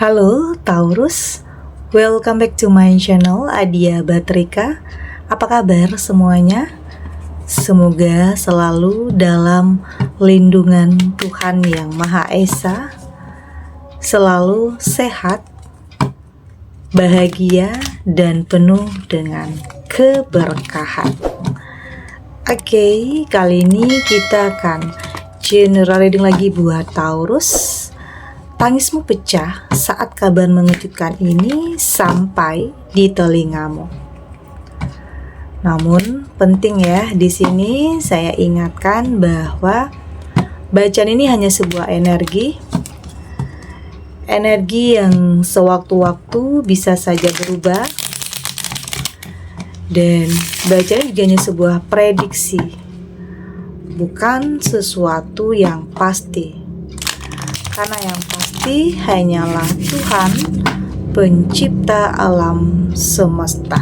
Halo Taurus, welcome back to my channel Adia Batrika. Apa kabar semuanya? Semoga selalu dalam lindungan Tuhan Yang Maha Esa, selalu sehat, bahagia, dan penuh dengan keberkahan. Oke, kali ini kita akan general reading lagi buat Taurus. Tangismu pecah saat kabar mengejutkan ini sampai di telingamu. Namun penting ya, di sini saya ingatkan bahwa bacaan ini hanya sebuah energi yang sewaktu-waktu bisa saja berubah, dan bacaan juga hanya sebuah prediksi, bukan sesuatu yang pasti. Karena yang pasti hanyalah Tuhan, pencipta alam semesta.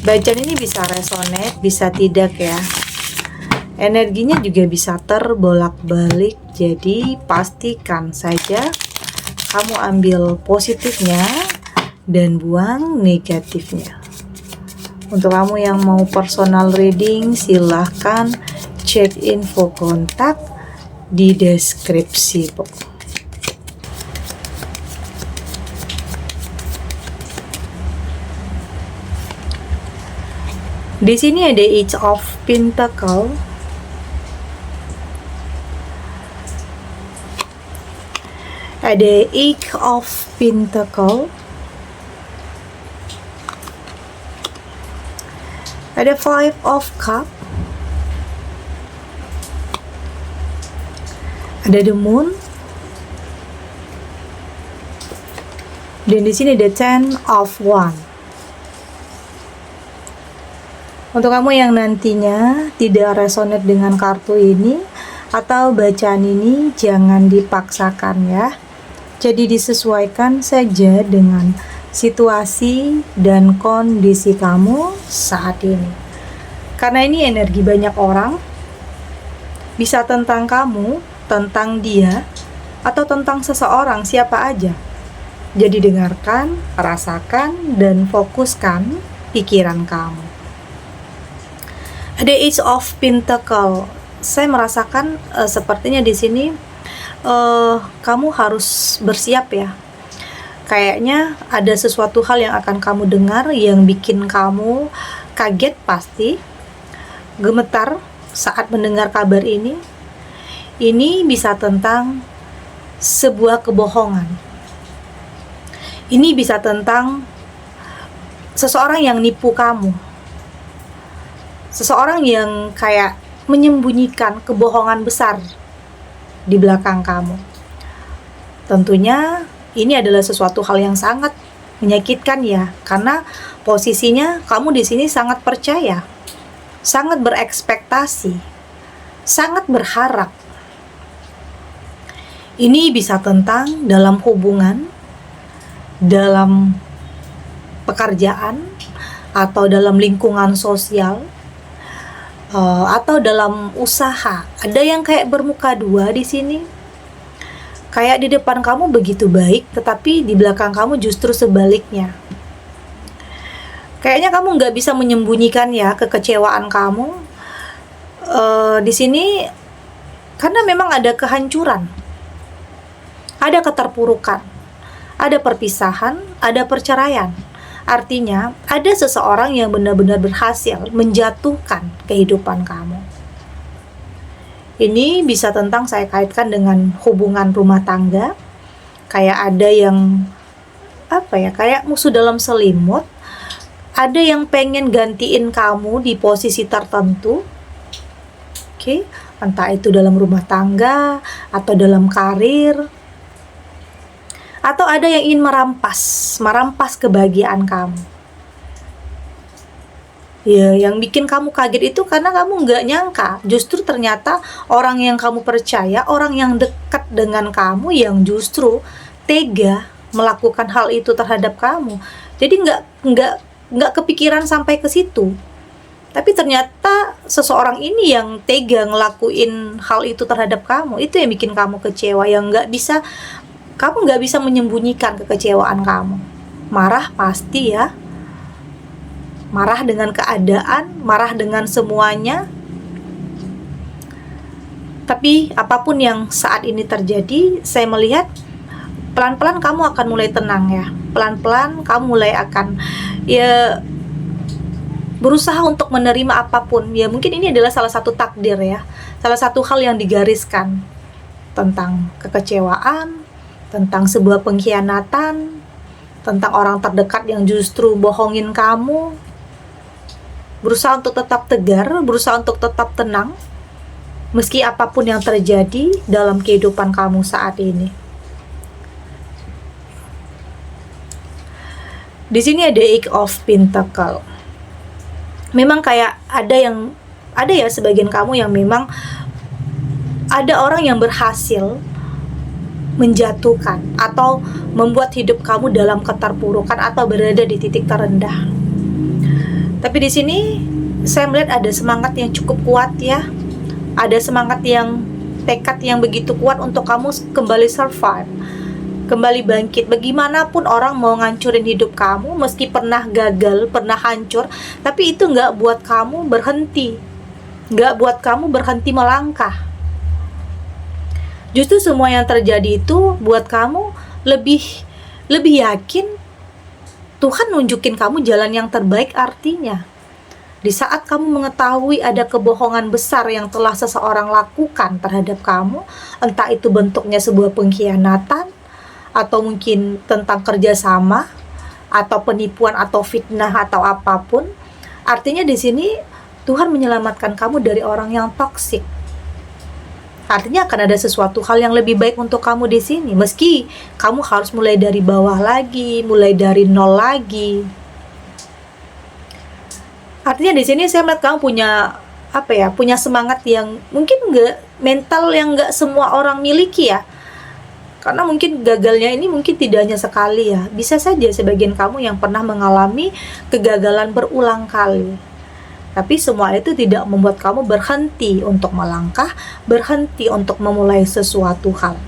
Bacaan ini bisa resonate, bisa tidak ya. Energinya juga bisa terbolak-balik, jadi pastikan saja kamu ambil positifnya dan buang negatifnya. Untuk kamu yang mau personal reading, silahkan cek info kontak di deskripsi. Di sini ada Eight of Pentacle, ada Eight of Pentacle, ada Five of Cup, ada the Moon, dan di sini ada Ten of Wands. Untuk kamu yang nantinya tidak resonate dengan kartu ini atau bacaan ini, jangan dipaksakan ya. Jadi disesuaikan saja dengan situasi dan kondisi kamu saat ini. Karena ini energi banyak orang, bisa tentang kamu, tentang dia, atau tentang seseorang, siapa aja. Jadi dengarkan, rasakan, dan fokuskan pikiran kamu. Ada Eight of Pentacle. Saya merasakan sepertinya di sini kamu harus bersiap ya. Kayaknya ada sesuatu hal yang akan kamu dengar yang bikin kamu kaget pasti, gemetar saat mendengar kabar ini. Ini bisa tentang sebuah kebohongan. Ini bisa tentang seseorang yang nipu kamu. Seseorang yang kayak menyembunyikan kebohongan besar di belakang kamu. Tentunya ini adalah sesuatu hal yang sangat menyakitkan ya, karena posisinya kamu di sini sangat percaya, sangat berekspektasi, sangat berharap. Ini bisa tentang dalam hubungan, dalam pekerjaan, atau dalam lingkungan sosial, atau dalam usaha. Ada yang kayak bermuka dua di sini. Kayak di depan kamu begitu baik, tetapi di belakang kamu justru sebaliknya. Kayaknya kamu nggak bisa menyembunyikan ya kekecewaan kamu di sini, karena memang ada kehancuran, ada keterpurukan, ada perpisahan, ada perceraian. Artinya, ada seseorang yang benar-benar berhasil menjatuhkan kehidupan kamu. Ini bisa tentang, saya kaitkan dengan hubungan rumah tangga. Kayak ada yang, kayak musuh dalam selimut. Ada yang pengen gantiin kamu di posisi tertentu. Oke, entah itu dalam rumah tangga, atau dalam karir, atau ada yang ingin merampas kebahagiaan kamu. Ya, yang bikin kamu kaget itu karena kamu nggak nyangka, justru ternyata orang yang kamu percaya, orang yang dekat dengan kamu yang justru tega melakukan hal itu terhadap kamu. Jadi nggak kepikiran sampai ke situ. Tapi ternyata seseorang ini yang tega ngelakuin hal itu terhadap kamu. Itu yang bikin kamu kecewa, yang nggak bisa kamu nggak bisa menyembunyikan kekecewaan kamu. Marah pasti ya, marah dengan keadaan, marah dengan semuanya. Tapi apapun yang saat ini terjadi, saya melihat pelan-pelan kamu akan mulai tenang ya. Pelan-pelan kamu mulai akan ya berusaha untuk menerima apapun. Ya mungkin ini adalah salah satu takdir ya. Salah satu hal yang digariskan tentang kekecewaan, tentang sebuah pengkhianatan, tentang orang terdekat yang justru bohongin kamu. Berusaha untuk tetap tegar, berusaha untuk tetap tenang meski apapun yang terjadi dalam kehidupan kamu saat ini. Di sini ada Eight of Pentacle. Memang kayak ada ya sebagian kamu yang memang ada orang yang berhasil menjatuhkan atau membuat hidup kamu dalam keterpurukan atau berada di titik terendah. Tapi di sini saya melihat ada semangat yang cukup kuat ya. Ada semangat yang tekad yang begitu kuat untuk kamu kembali survive, kembali bangkit. Bagaimanapun orang mau ngancurin hidup kamu, meski pernah gagal, pernah hancur, tapi itu nggak buat kamu berhenti, nggak buat kamu berhenti melangkah. Justru semua yang terjadi itu buat kamu lebih yakin Tuhan nunjukin kamu jalan yang terbaik. Artinya di saat kamu mengetahui ada kebohongan besar yang telah seseorang lakukan terhadap kamu, entah itu bentuknya sebuah pengkhianatan, atau mungkin tentang kerjasama, atau penipuan, atau fitnah, atau apapun, artinya di sini Tuhan menyelamatkan kamu dari orang yang toksik. Artinya akan ada sesuatu hal yang lebih baik untuk kamu di sini, meski kamu harus mulai dari bawah lagi, mulai dari nol lagi. Artinya di sini saya melihat kamu punya semangat yang mungkin mental yang nggak semua orang miliki ya. Karena mungkin gagalnya ini mungkin tidak hanya sekali ya. Bisa saja sebagian kamu yang pernah mengalami kegagalan berulang kali. Tapi semua itu tidak membuat kamu berhenti untuk melangkah, berhenti untuk memulai sesuatu hal.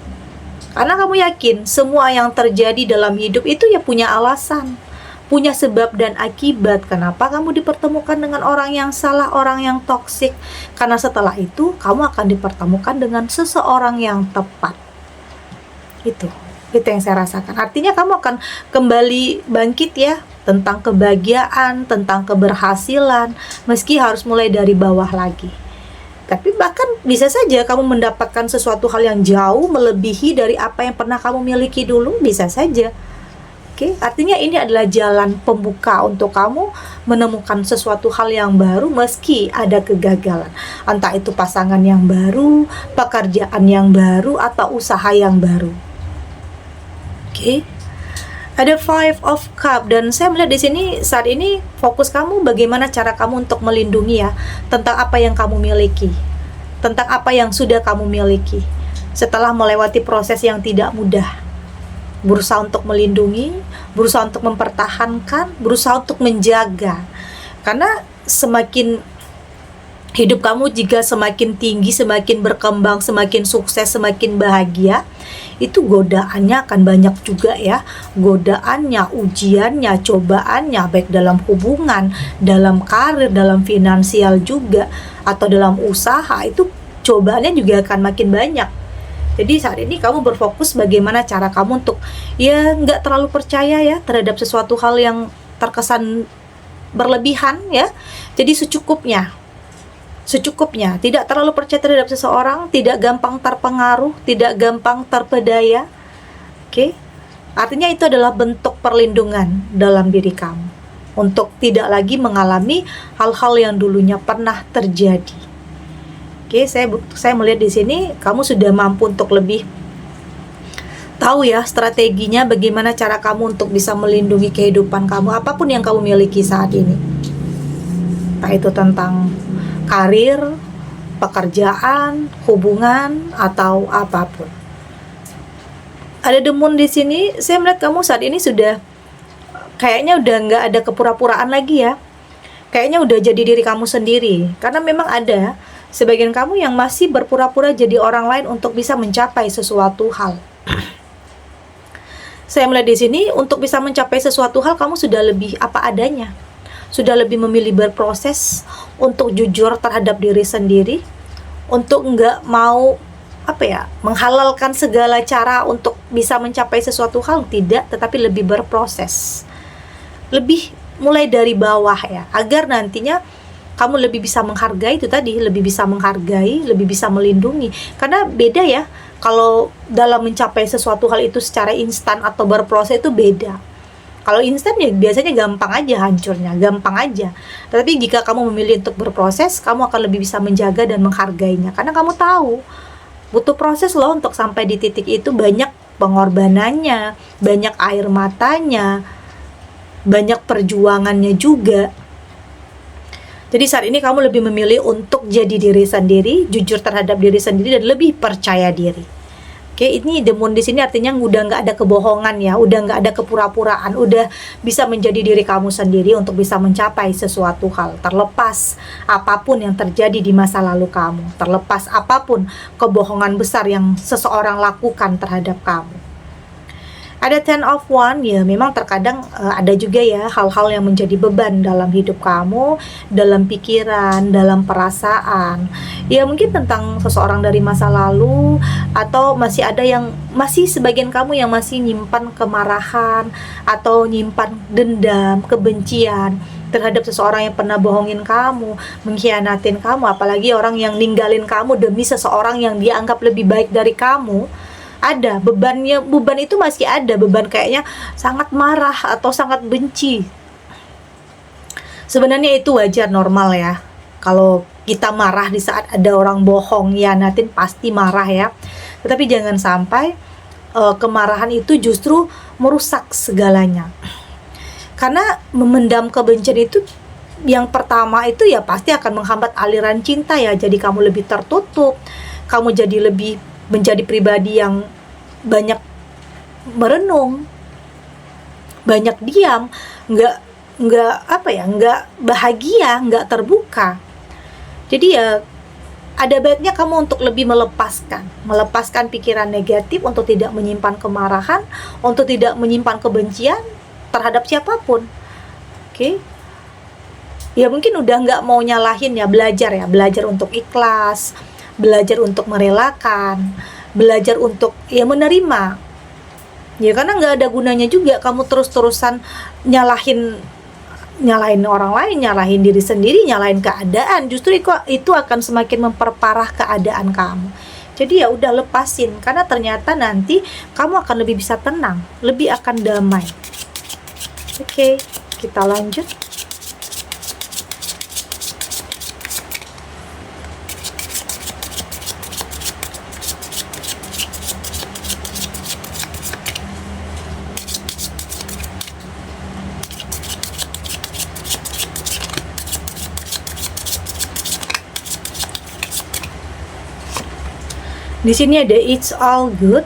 Karena kamu yakin semua yang terjadi dalam hidup itu ya punya alasan, punya sebab dan akibat kenapa kamu dipertemukan dengan orang yang salah, orang yang toksik. Karena setelah itu kamu akan dipertemukan dengan seseorang yang tepat. Itu yang saya rasakan. Artinya kamu akan kembali bangkit ya, tentang kebahagiaan, tentang keberhasilan, meski harus mulai dari bawah lagi. Tapi bahkan bisa saja kamu mendapatkan sesuatu hal yang jauh melebihi dari apa yang pernah kamu miliki dulu, bisa saja. Oke, artinya ini adalah jalan pembuka untuk kamu menemukan sesuatu hal yang baru meski ada kegagalan. Entah itu pasangan yang baru, pekerjaan yang baru, atau usaha yang baru. Oke. Ada Five of Cup dan saya melihat di sini saat ini fokus kamu bagaimana cara kamu untuk melindungi ya, tentang apa yang kamu miliki, tentang apa yang sudah kamu miliki. Setelah melewati proses yang tidak mudah, berusaha untuk melindungi, berusaha untuk mempertahankan, berusaha untuk menjaga. Karena semakin hidup kamu jika semakin tinggi, semakin berkembang, semakin sukses, semakin bahagia, itu godaannya akan banyak juga ya. Godaannya, ujiannya, cobaannya, baik dalam hubungan, dalam karir, dalam finansial juga, atau dalam usaha, itu cobaannya juga akan makin banyak. Jadi saat ini kamu berfokus bagaimana cara kamu untuk ya nggak terlalu percaya ya terhadap sesuatu hal yang terkesan berlebihan ya. Jadi secukupnya, tidak terlalu percaya terhadap seseorang, tidak gampang terpengaruh, tidak gampang terpedaya. Oke? Artinya itu adalah bentuk perlindungan dalam diri kamu untuk tidak lagi mengalami hal-hal yang dulunya pernah terjadi. Oke, saya melihat di sini kamu sudah mampu untuk lebih tahu ya strateginya bagaimana cara kamu untuk bisa melindungi kehidupan kamu apapun yang kamu miliki saat ini. Entah itu tentang karir, pekerjaan, hubungan, atau apapun. Ada The Moon di sini. Saya melihat kamu saat ini sudah kayaknya udah nggak ada kepura-puraan lagi ya. Kayaknya udah jadi diri kamu sendiri. Karena memang ada sebagian kamu yang masih berpura-pura jadi orang lain untuk bisa mencapai sesuatu hal. Saya melihat di sini untuk bisa mencapai sesuatu hal kamu sudah lebih apa adanya. Sudah lebih memilih berproses untuk jujur terhadap diri sendiri, untuk nggak mau menghalalkan segala cara untuk bisa mencapai sesuatu hal, tidak, tetapi lebih berproses. Lebih mulai dari bawah ya, agar nantinya kamu lebih bisa menghargai, itu tadi, lebih bisa menghargai, lebih bisa melindungi. Karena beda ya, kalau dalam mencapai sesuatu hal itu secara instan atau berproses itu beda. Kalau instan ya biasanya gampang aja hancurnya, gampang aja. Tetapi jika kamu memilih untuk berproses, kamu akan lebih bisa menjaga dan menghargainya. Karena kamu tahu, butuh proses loh untuk sampai di titik itu, banyak pengorbanannya, banyak air matanya, banyak perjuangannya juga. Jadi saat ini kamu lebih memilih untuk jadi diri sendiri, jujur terhadap diri sendiri, dan lebih percaya diri. Oke, ini the moon di sini artinya udah nggak ada kebohongan ya, udah nggak ada kepura-puraan, udah bisa menjadi diri kamu sendiri untuk bisa mencapai sesuatu hal, terlepas apapun yang terjadi di masa lalu kamu, terlepas apapun kebohongan besar yang seseorang lakukan terhadap kamu. Ada 10 of Wands, ya memang terkadang ada juga ya hal-hal yang menjadi beban dalam hidup kamu, dalam pikiran, dalam perasaan. Ya mungkin tentang seseorang dari masa lalu, atau masih sebagian kamu yang masih nyimpan kemarahan atau nyimpan dendam, kebencian terhadap seseorang yang pernah bohongin kamu, mengkhianatin kamu, apalagi orang yang ninggalin kamu demi seseorang yang dia anggap lebih baik dari kamu. Ada beban itu masih ada, beban kayaknya sangat marah atau sangat benci. Sebenarnya itu wajar, normal ya. Kalau kita marah di saat ada orang bohong, hianatin, pasti marah ya. Tetapi jangan sampai kemarahan itu justru merusak segalanya. Karena memendam kebencian itu, yang pertama itu ya pasti akan menghambat aliran cinta ya. Jadi kamu lebih tertutup, kamu jadi lebih menjadi pribadi yang banyak merenung, banyak diam, nggak bahagia, nggak terbuka. Jadi ya ada baiknya kamu untuk lebih melepaskan pikiran negatif, untuk tidak menyimpan kemarahan, untuk tidak menyimpan kebencian terhadap siapapun. Oke? Ya mungkin udah nggak mau nyalahin ya, belajar untuk ikhlas, belajar untuk merelakan, belajar untuk ya menerima. Ya karena nggak ada gunanya juga kamu terus-terusan nyalahin orang lain, nyalahin diri sendiri, nyalahin keadaan. Justru itu akan semakin memperparah keadaan kamu. Jadi ya udah lepasin, karena ternyata nanti kamu akan lebih bisa tenang, lebih akan damai. Oke, kita lanjut. Di sini ada it's all good,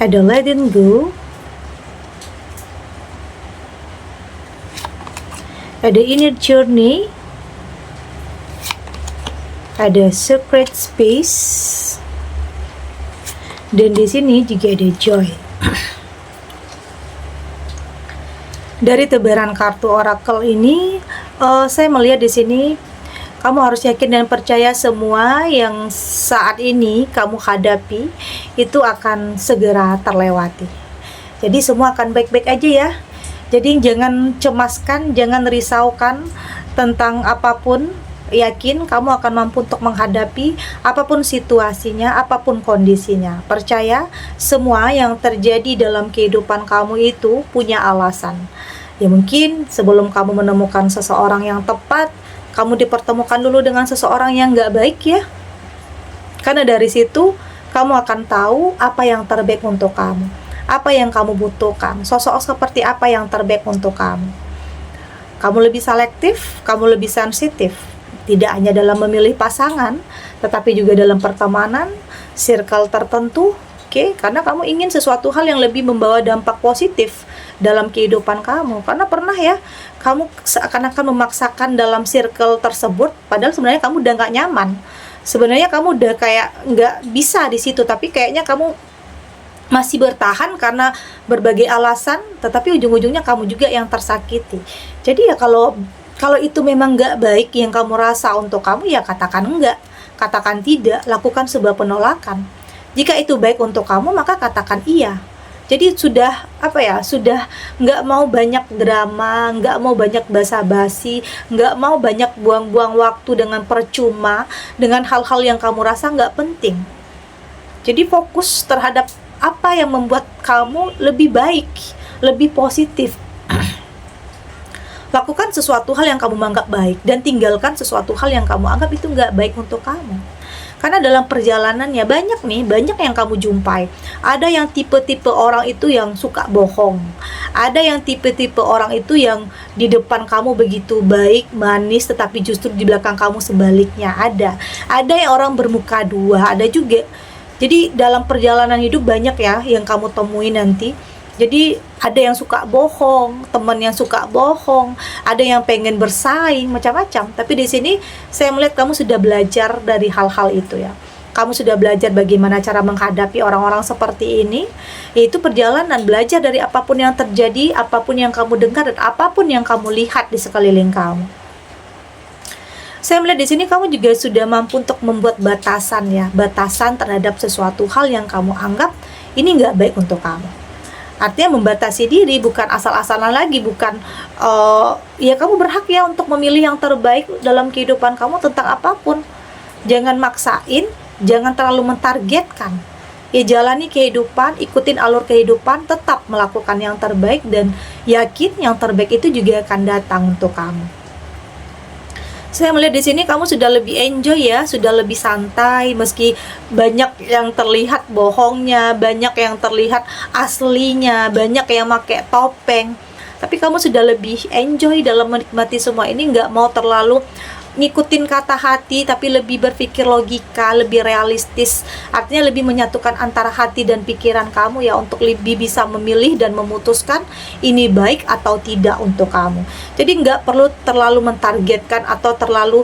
ada letting go, ada inner journey, ada secret space, dan di sini juga ada joy. Dari tebaran kartu oracle ini, saya melihat di sini kamu harus yakin dan percaya semua yang saat ini kamu hadapi itu akan segera terlewati. Jadi semua akan baik-baik aja ya. Jadi jangan cemaskan, jangan risaukan tentang apapun. Yakin kamu akan mampu untuk menghadapi apapun situasinya, apapun kondisinya. Percaya semua yang terjadi dalam kehidupan kamu itu punya alasan. Ya mungkin sebelum kamu menemukan seseorang yang tepat, kamu dipertemukan dulu dengan seseorang yang gak baik ya. Karena dari situ kamu akan tahu apa yang terbaik untuk kamu, apa yang kamu butuhkan, sosok seperti apa yang terbaik untuk kamu. Kamu lebih selektif, kamu lebih sensitif, tidak hanya dalam memilih pasangan, tetapi juga dalam pertemanan, circle tertentu. Oke, karena kamu ingin sesuatu hal yang lebih membawa dampak positif dalam kehidupan kamu. Karena pernah ya, kamu seakan-akan memaksakan dalam circle tersebut, padahal sebenarnya kamu udah nggak nyaman. Sebenarnya kamu udah kayak nggak bisa di situ, tapi kayaknya kamu masih bertahan karena berbagai alasan, tetapi ujung-ujungnya kamu juga yang tersakiti. Jadi ya kalau itu memang nggak baik yang kamu rasa untuk kamu, ya katakan enggak, katakan tidak, lakukan sebuah penolakan. Jika itu baik untuk kamu, maka katakan iya. Jadi sudah sudah nggak mau banyak drama, nggak mau banyak basa-basi, nggak mau banyak buang-buang waktu dengan percuma, dengan hal-hal yang kamu rasa nggak penting. Jadi fokus terhadap apa yang membuat kamu lebih baik, lebih positif. Lakukan sesuatu hal yang kamu anggap baik, dan tinggalkan sesuatu hal yang kamu anggap itu nggak baik untuk kamu. Karena dalam perjalanannya banyak yang kamu jumpai. Ada yang tipe-tipe orang itu yang suka bohong. Ada yang tipe-tipe orang itu yang di depan kamu begitu baik, manis, tetapi justru di belakang kamu sebaliknya. Ada yang orang bermuka dua, ada juga. Jadi dalam perjalanan hidup banyak ya yang kamu temui nanti. Jadi ada yang suka bohong, teman yang suka bohong, ada yang pengen bersaing, macam-macam. Tapi di sini saya melihat kamu sudah belajar dari hal-hal itu ya. Kamu sudah belajar bagaimana cara menghadapi orang-orang seperti ini. Yaitu perjalanan belajar dari apapun yang terjadi, apapun yang kamu dengar, dan apapun yang kamu lihat di sekeliling kamu. Saya melihat di sini kamu juga sudah mampu untuk membuat batasan ya, batasan terhadap sesuatu hal yang kamu anggap ini nggak baik untuk kamu. Artinya membatasi diri, bukan asal-asalan lagi, bukan ya kamu berhak ya untuk memilih yang terbaik dalam kehidupan kamu tentang apapun. Jangan maksain, jangan terlalu mentargetkan. Ya jalani kehidupan, ikutin alur kehidupan, tetap melakukan yang terbaik, dan yakin yang terbaik itu juga akan datang untuk kamu. Saya melihat di sini kamu sudah lebih enjoy ya, sudah lebih santai, meski banyak yang terlihat bohongnya, banyak yang terlihat aslinya, banyak yang pakai topeng. Tapi kamu sudah lebih enjoy dalam menikmati semua ini, nggak mau terlalu ngikutin kata hati, tapi lebih berpikir logika, lebih realistis. Artinya lebih menyatukan antara hati dan pikiran kamu ya, untuk lebih bisa memilih dan memutuskan ini baik atau tidak untuk kamu. Jadi nggak perlu terlalu mentargetkan atau terlalu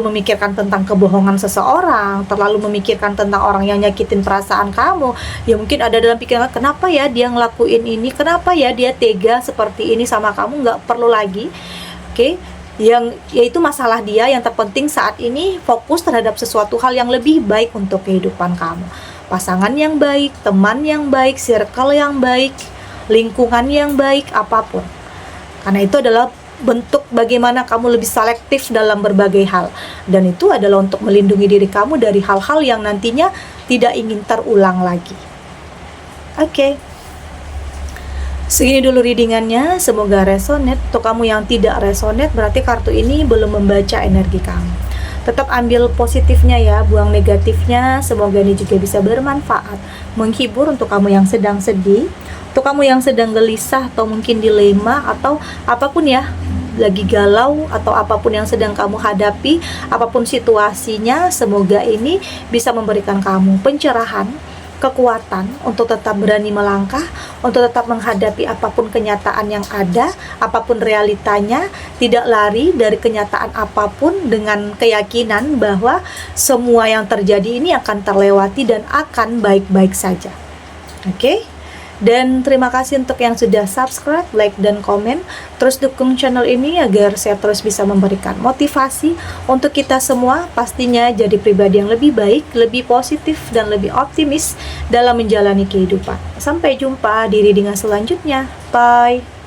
memikirkan tentang kebohongan seseorang, terlalu memikirkan tentang orang yang nyakitin perasaan kamu. Ya mungkin ada dalam pikiran, kenapa ya dia ngelakuin ini, kenapa ya dia tega seperti ini sama kamu. Nggak perlu lagi. Oke, yaitu masalah dia. Yang terpenting saat ini fokus terhadap sesuatu hal yang lebih baik untuk kehidupan kamu. Pasangan yang baik, teman yang baik, circle yang baik, lingkungan yang baik, apapun. Karena itu adalah bentuk bagaimana kamu lebih selektif dalam berbagai hal, dan itu adalah untuk melindungi diri kamu dari hal-hal yang nantinya tidak ingin terulang lagi. Oke. Segini dulu readingannya, semoga resonate. Untuk kamu yang tidak resonate, berarti kartu ini belum membaca energi kamu. Tetap ambil positifnya ya, buang negatifnya. Semoga ini juga bisa bermanfaat, menghibur untuk kamu yang sedang sedih, untuk kamu yang sedang gelisah atau mungkin dilema atau apapun ya, lagi galau atau apapun yang sedang kamu hadapi, apapun situasinya. Semoga ini bisa memberikan kamu pencerahan, kekuatan untuk tetap berani melangkah, untuk tetap menghadapi apapun kenyataan yang ada, apapun realitanya, tidak lari dari kenyataan apapun, dengan keyakinan bahwa semua yang terjadi ini akan terlewati dan akan baik-baik saja. Oke? Dan terima kasih untuk yang sudah subscribe, like, dan komen. Terus dukung channel ini agar saya terus bisa memberikan motivasi untuk kita semua, pastinya jadi pribadi yang lebih baik, lebih positif, dan lebih optimis dalam menjalani kehidupan. Sampai jumpa di readingan selanjutnya. Bye!